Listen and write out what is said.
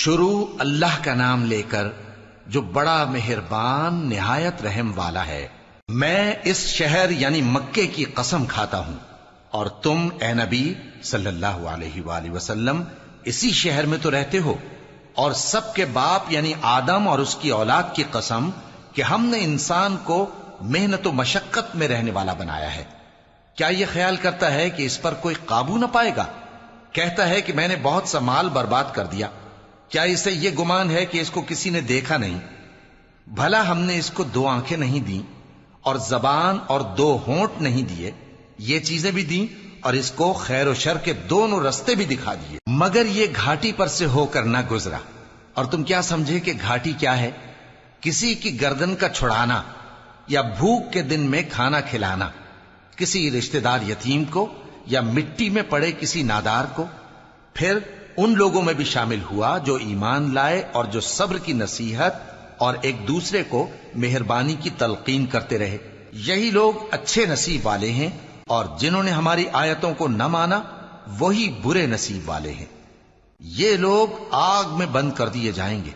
شروع اللہ کا نام لے کر جو بڑا مہربان نہایت رحم والا ہے۔ میں اس شہر یعنی مکے کی قسم کھاتا ہوں، اور تم اے نبی صلی اللہ علیہ وآلہ وسلم اسی شہر میں تو رہتے ہو، اور سب کے باپ یعنی آدم اور اس کی اولاد کی قسم کہ ہم نے انسان کو محنت و مشقت میں رہنے والا بنایا ہے۔ کیا یہ خیال کرتا ہے کہ اس پر کوئی قابو نہ پائے گا؟ کہتا ہے کہ میں نے بہت سا مال برباد کر دیا۔ کیا اسے یہ گمان ہے کہ اس کو کسی نے دیکھا نہیں؟ بھلا ہم نے اس کو 2 آنکھیں نہیں دیں، اور زبان اور 2 ہونٹ نہیں دیے؟ یہ چیزیں بھی دیں، اور اس کو خیر و شر کے دونوں رستے بھی دکھا دیے، مگر یہ گھاٹی پر سے ہو کر نہ گزرا۔ اور تم کیا سمجھے کہ گھاٹی کیا ہے؟ کسی کی گردن کا چھڑانا، یا بھوک کے دن میں کھانا کھلانا، کسی رشتہ دار یتیم کو، یا مٹی میں پڑے کسی نادار کو۔ پھر ان لوگوں میں بھی شامل ہوا جو ایمان لائے اور جو صبر کی نصیحت اور ایک دوسرے کو مہربانی کی تلقین کرتے رہے۔ یہی لوگ اچھے نصیب والے ہیں، اور جنہوں نے ہماری آیتوں کو نہ مانا وہی برے نصیب والے ہیں۔ یہ لوگ آگ میں بند کر دیے جائیں گے۔